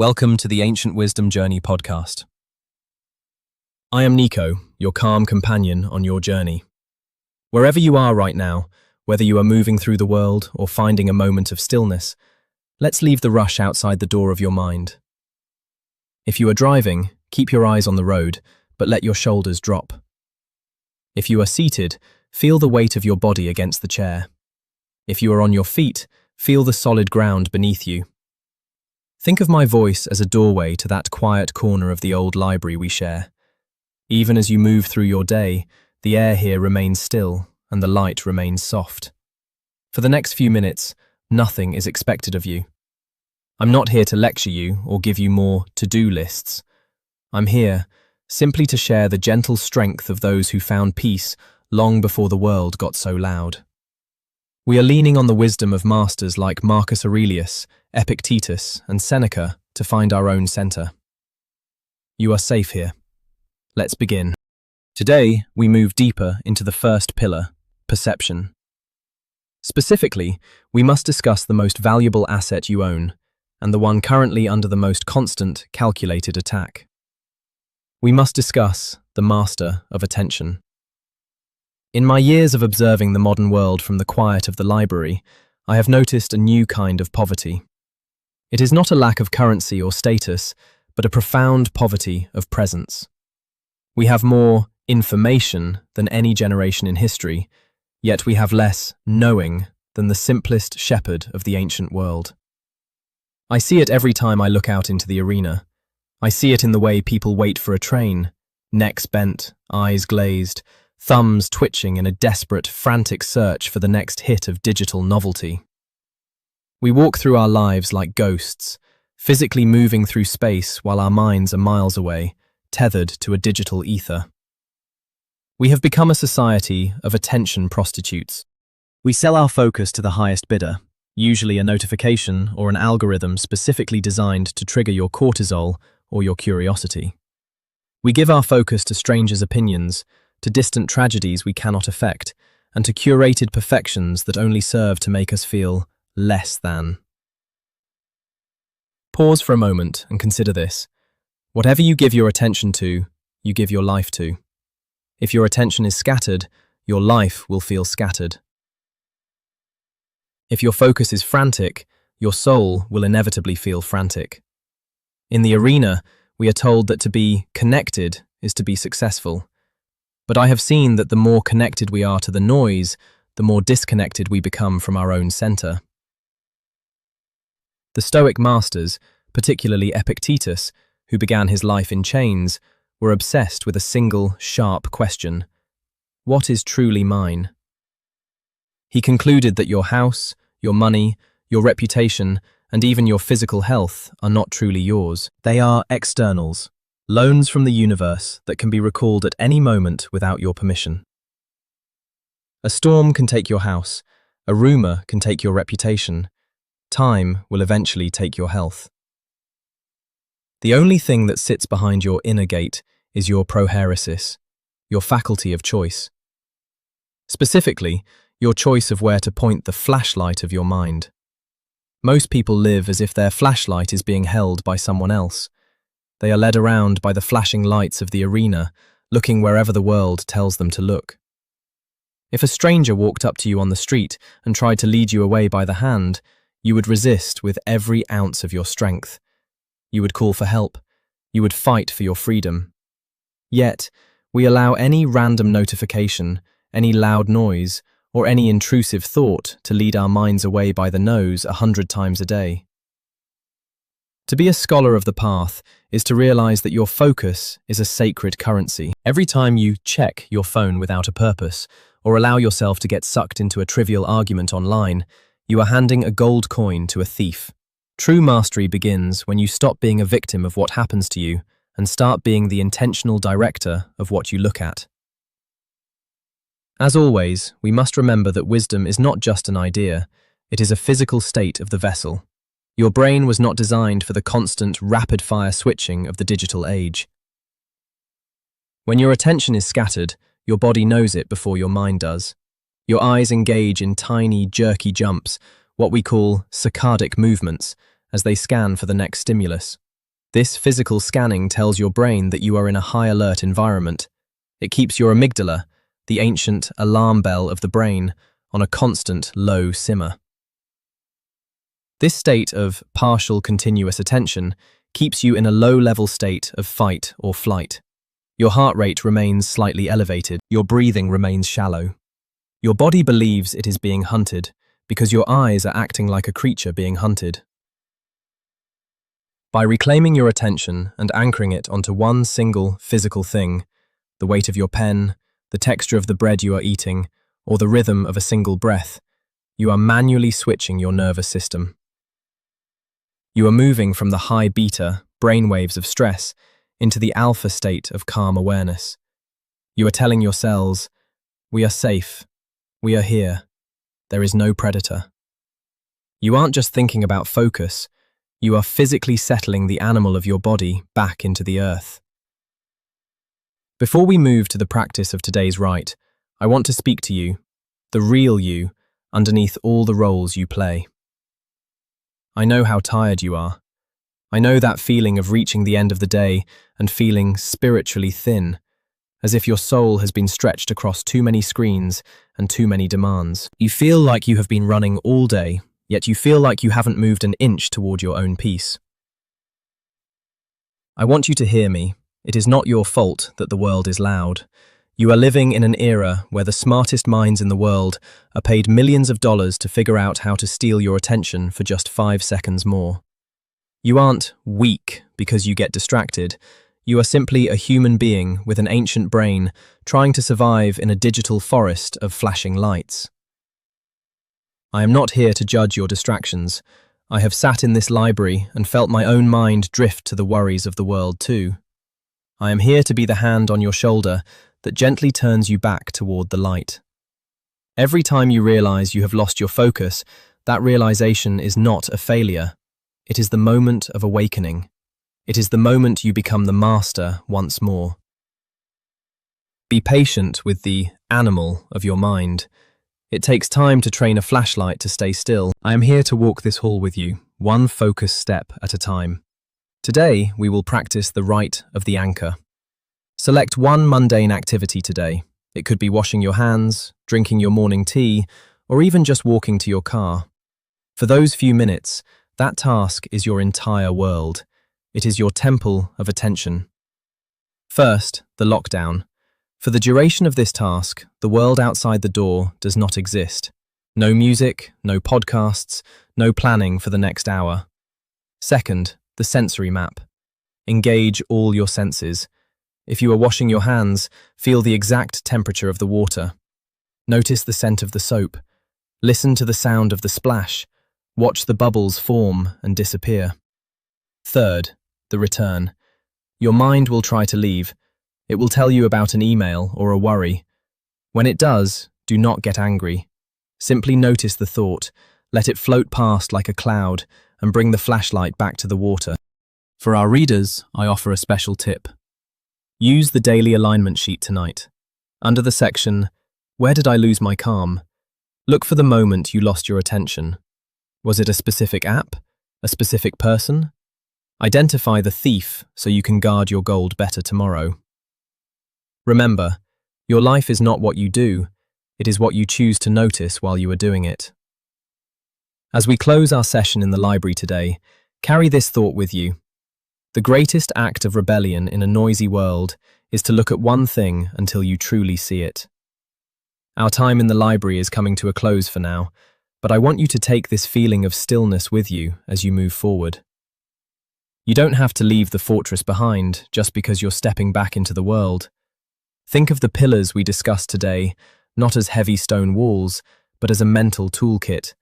Welcome to the Ancient Wisdom Journey podcast. I am Nico, your calm companion on your journey. Wherever you are right now, whether you are moving through the world or finding a moment of stillness, let's leave the rush outside the door of your mind. If you are driving, keep your eyes on the road, but let your shoulders drop. If you are seated, feel the weight of your body against the chair. If you are on your feet, feel the solid ground beneath you. Think of my voice as a doorway to that quiet corner of the old library we share. Even as you move through your day, the air here remains still and the light remains soft. For the next few minutes, nothing is expected of you. I'm not here to lecture you or give you more to-do lists. I'm here simply to share the gentle strength of those who found peace long before the world got so loud. We are leaning on the wisdom of masters like Marcus Aurelius, Epictetus, and Seneca to find our own center. You are safe here. Let's begin. Today, we move deeper into the first pillar, perception. Specifically, we must discuss the most valuable asset you own, and the one currently under the most constant, calculated attack. We must discuss the master of attention. In my years of observing the modern world from the quiet of the library, I have noticed a new kind of poverty. It is not a lack of currency or status, but a profound poverty of presence. We have more information than any generation in history, yet we have less knowing than the simplest shepherd of the ancient world. I see it every time I look out into the arena. I see it in the way people wait for a train, necks bent, eyes glazed, thumbs twitching in a desperate, frantic search for the next hit of digital novelty. We walk through our lives like ghosts, physically moving through space while our minds are miles away, tethered to a digital ether. We have become a society of attention prostitutes. We sell our focus to the highest bidder, usually a notification or an algorithm specifically designed to trigger your cortisol or your curiosity. We give our focus to strangers' opinions, to distant tragedies we cannot affect, and to curated perfections that only serve to make us feel less than. Pause for a moment and consider this. Whatever you give your attention to, you give your life to. If your attention is scattered, your life will feel scattered. If your focus is frantic, your soul will inevitably feel frantic. In the arena, we are told that to be connected is to be successful. But I have seen that the more connected we are to the noise, the more disconnected we become from our own center. The Stoic masters, particularly Epictetus, who began his life in chains, were obsessed with a single, sharp question: what is truly mine? He concluded that your house, your money, your reputation, and even your physical health are not truly yours. They are externals. Loans from the universe that can be recalled at any moment without your permission. A storm can take your house, a rumor can take your reputation, time will eventually take your health. The only thing that sits behind your inner gate is your prohairesis, your faculty of choice. Specifically, your choice of where to point the flashlight of your mind. Most people live as if their flashlight is being held by someone else. They are led around by the flashing lights of the arena, looking wherever the world tells them to look. If a stranger walked up to you on the street and tried to lead you away by the hand, you would resist with every ounce of your strength. You would call for help. You would fight for your freedom. Yet, we allow any random notification, any loud noise, or any intrusive thought to lead our minds away by the nose 100 times a day. To be a scholar of the path is to realize that your focus is a sacred currency. Every time you check your phone without a purpose, or allow yourself to get sucked into a trivial argument online, you are handing a gold coin to a thief. True mastery begins when you stop being a victim of what happens to you and start being the intentional director of what you look at. As always, we must remember that wisdom is not just an idea, it is a physical state of the vessel. Your brain was not designed for the constant, rapid-fire switching of the digital age. When your attention is scattered, your body knows it before your mind does. Your eyes engage in tiny, jerky jumps, what we call saccadic movements, as they scan for the next stimulus. This physical scanning tells your brain that you are in a high-alert environment. It keeps your amygdala, the ancient alarm bell of the brain, on a constant low simmer. This state of partial continuous attention keeps you in a low-level state of fight or flight. Your heart rate remains slightly elevated, your breathing remains shallow. Your body believes it is being hunted because your eyes are acting like a creature being hunted. By reclaiming your attention and anchoring it onto one single physical thing, the weight of your pen, the texture of the bread you are eating, or the rhythm of a single breath, you are manually switching your nervous system. You are moving from the high beta brainwaves of stress into the alpha state of calm awareness. You are telling your cells, "We are safe. We are here. There is no predator." You aren't just thinking about focus, you are physically settling the animal of your body back into the earth. Before we move to the practice of today's rite, I want to speak to you, the real you, underneath all the roles you play. I know how tired you are. I know that feeling of reaching the end of the day and feeling spiritually thin, as if your soul has been stretched across too many screens and too many demands. You feel like you have been running all day, yet you feel like you haven't moved an inch toward your own peace. I want you to hear me. It is not your fault that the world is loud. You are living in an era where the smartest minds in the world are paid millions of dollars to figure out how to steal your attention for just 5 seconds more. You aren't weak because you get distracted. You are simply a human being with an ancient brain trying to survive in a digital forest of flashing lights. I am not here to judge your distractions. I have sat in this library and felt my own mind drift to the worries of the world too. I am here to be the hand on your shoulder that gently turns you back toward the light. Every time you realize you have lost your focus, that realization is not a failure. It is the moment of awakening. It is the moment you become the master once more. Be patient with the animal of your mind. It takes time to train a flashlight to stay still. I am here to walk this hall with you, one focused step at a time. Today, we will practice the rite of the anchor. Select one mundane activity today. It could be washing your hands, drinking your morning tea, or even just walking to your car. For those few minutes, that task is your entire world. It is your temple of attention. First, the lockdown. For the duration of this task, the world outside the door does not exist. No music, no podcasts, no planning for the next hour. Second, the sensory map. Engage all your senses. If you are washing your hands, feel the exact temperature of the water. Notice the scent of the soap. Listen to the sound of the splash. Watch the bubbles form and disappear. Third, the return. Your mind will try to leave. It will tell you about an email or a worry. When it does, do not get angry. Simply notice the thought, let it float past like a cloud, and bring the flashlight back to the water. For our readers, I offer a special tip. Use the daily alignment sheet tonight. Under the section, "Where did I lose my calm?" Look for the moment you lost your attention. Was it a specific app? A specific person? Identify the thief so you can guard your gold better tomorrow. Remember, your life is not what you do, it is what you choose to notice while you are doing it. As we close our session in the library today, carry this thought with you. The greatest act of rebellion in a noisy world is to look at one thing until you truly see it. Our time in the library is coming to a close for now, but I want you to take this feeling of stillness with you as you move forward. You don't have to leave the fortress behind just because you're stepping back into the world. Think of the pillars we discussed today, not as heavy stone walls, but as a mental toolkit.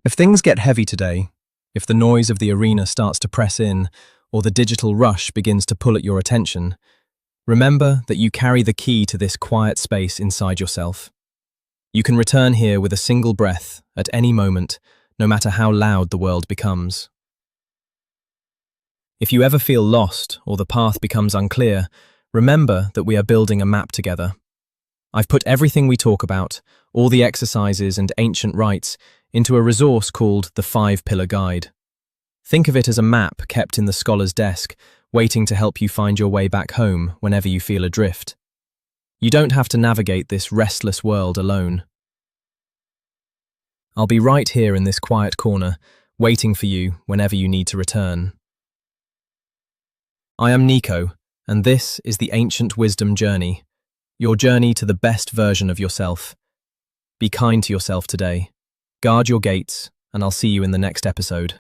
If things get heavy today, if the noise of the arena starts to press in, or the digital rush begins to pull at your attention, remember that you carry the key to this quiet space inside yourself. You can return here with a single breath at any moment, no matter how loud the world becomes. If you ever feel lost or the path becomes unclear, remember that we are building a map together. I've put everything we talk about, all the exercises and ancient rites, into a resource called the 5-Pillar Guide. Think of it as a map kept in the scholar's desk, waiting to help you find your way back home whenever you feel adrift. You don't have to navigate this restless world alone. I'll be right here in this quiet corner, waiting for you whenever you need to return. I am Nico, and this is the Ancient Wisdom Journey, your journey to the best version of yourself. Be kind to yourself today, guard your gates, and I'll see you in the next episode.